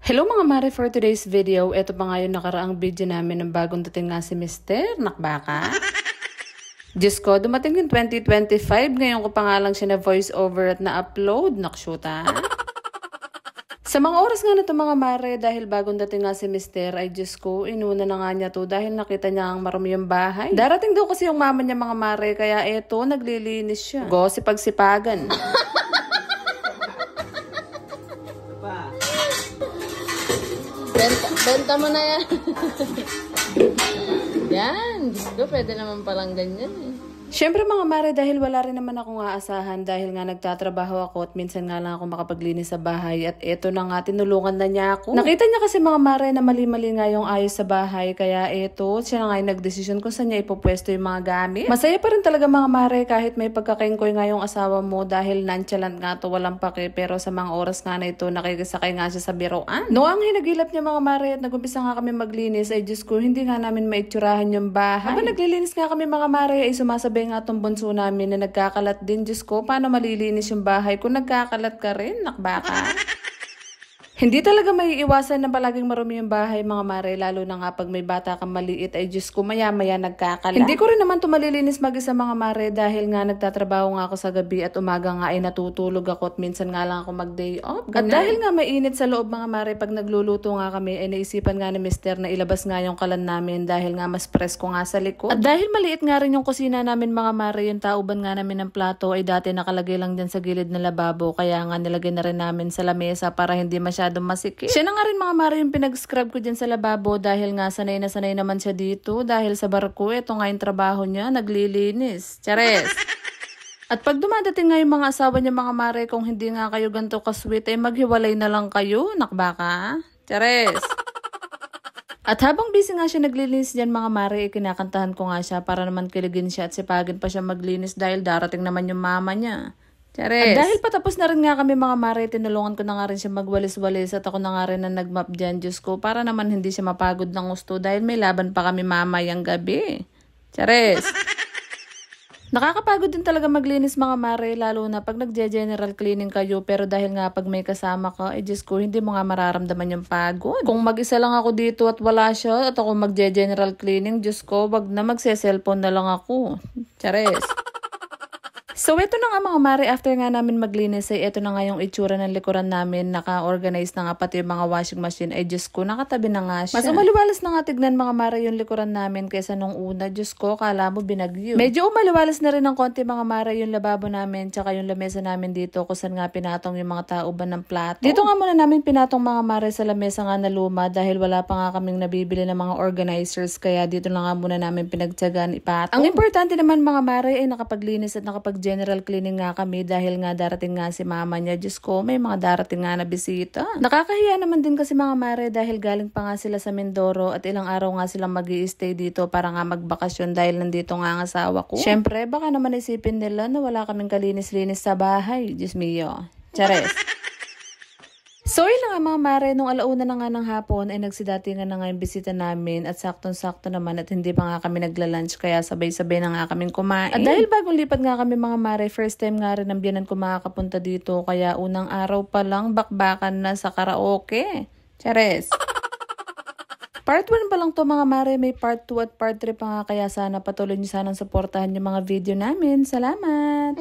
Hello mga mare, for today's video, ito pa nga yung nakaraang video namin ng bagong dating nga si Mr. Nakbaka. Diyos ko, dumating yung 2025, ngayon ko pa nga lang siya na voice over at na-upload, nakshuta. Sa mga oras nga na ito mga mare, dahil bagong dating nga si Mr. ay Diyos ko, inuna na nga niya to dahil nakita niya ang marumi yung bahay. Darating daw kasi yung mama niya mga mare, kaya eto, naglilinis siya. Go, sipag-sipagan. Benta mo na yan. Yan. Diyos ko, pwede naman palang ganyan eh. Siyempre mga mare, dahil wala rin naman akong aasahan dahil nga nagtatrabaho ako at minsan nga lang ako makapaglinis sa bahay at eto na nga, tinulungan na niya ako. Nakita niya kasi mga mare na mali-mali nga yung ayos sa bahay, kaya eto, siya na nga yung nagdesisyon kung saan niya ipopwesto yung mga gamit. Masaya pa rin talaga mga mare kahit may pagkakengkoy nga yung asawa mo dahil nonchalant nga to, walang pake, pero sa mga oras nga na ito, nakikisakay nga siya sa biroan. No, ang hinagilap niya mga mare at nagumpisa nga kami maglinis ay Diyos ko, hindi nga namin maitsurahan yung bahay. Habang naglilinis nga kami mga mare ay sumasabi nga itong bunso namin na nagkakalat din. Diyos ko, paano malilinis yung bahay kung nagkakalat ka rin, nakbaka? Hindi talaga may iwasan na palaging marumi yung bahay mga mare, lalo na nga pag may bata kang maliit ay Diyos ko, maya-maya nagkakalat. Hindi ko rin naman ito malilinis mag-isa mga mare dahil nga nagtatrabaho nga ako sa gabi at umaga nga ay natutulog ako at minsan nga lang ako mag-day off. At dahil nga mainit sa loob mga mare, pag nagluluto nga kami ay naisipan nga ni Mr. na ilabas nga yung kalan namin dahil nga mas presko nga sa likod. At dahil maliit nga rin yung kusina namin mga mare, yung tauban nga namin ng plato ay dati nakalagay lang dyan sa gilid ng lababo, kaya nga nilagay na rin namin sa lamesa para hindi masyadong masikip. Siya na nga rin mga mare yung pinag-scrub ko dyan sa lababo dahil nga sanay na sanay naman siya dito dahil sa barko, ito nga yung trabaho niya, naglilinis. Chares! At pag dumadating nga yung mga asawa niya mga mare, kung hindi nga kayo ganito ka-sweet, ay maghiwalay na lang kayo, nakbaka? Chares! At habang busy nga siya naglilinis dyan mga mare, kinakantahan ko nga siya para naman kiligin siya at sipagin pa siya maglinis dahil darating naman yung mama niya. Chares. At dahil patapos na rin nga kami mga mare, tinulungan ko na nga rin siya magwalis-walis at ako na nga rin na nagmap dyan, Diyos ko, para naman hindi siya mapagod ng gusto dahil may laban pa kami mamayang gabi. Chares. Nakakapagod din talaga maglinis mga mare, lalo na pag nagje-general cleaning kayo, pero dahil nga pag may kasama ka, eh Diyos ko, hindi mo nga mararamdaman yung pagod. Kung mag-isa lang ako dito at wala siya at ako magje-general cleaning, Diyos ko, wag na magse-cellphone na lang ako. Chares. So, ito na nga mga mare, after nga namin maglinis, ay ito na nga yung itsura ng likuran namin. Naka-organize na nga pati yung mga washing machine. Ay, Diyos ko, nakatabi na nga siya. Mas umaliwalas na nga tignan mga mare yung likuran namin kaysa nung una. Diyos ko, kala mo binagyo. Medyo umaliwalas na rin ng konti mga mare yung lababo namin, tsaka yung lamesa namin dito kung saan nga pinatong yung mga tauban ng plato. Dito nga muna namin pinatong mga mare sa lamesa nga na luma dahil wala pa nga kaming nabibili ng mga organizers. Kaya dito na nga muna namin pinagtyagaan ipatong. Ang importante naman mga mare ay nakapaglinis at general cleaning nga kami dahil nga darating nga si mama niya. Diyos ko, may mga darating nga na bisita. Nakakahiya naman din kasi mga mare dahil galing pa nga sila sa Mindoro at ilang araw nga silang mag-i-stay dito para nga magbakasyon dahil nandito nga ang asawa ko. Siyempre, baka naman isipin nila na wala kaming kalinis-linis sa bahay. Diyos mio. Chares. So yun na nga mga mare, nung alauna na nga ng hapon ay nagsidatingan na nga yung bisita namin at saktong-sakto naman at hindi pa nga kami nagla-lunch kaya sabay-sabay na nga kaming kumain. At dahil bagong lipat nga kami mga mare, first time nga rin ang biyanan ko makakapunta dito kaya unang araw pa lang bakbakan na sa karaoke. Chares! Part 1 pa lang to mga mare, may part 2 at part 3 pa nga kaya sana patuloy niyo sanang suportahan yung mga video namin. Salamat!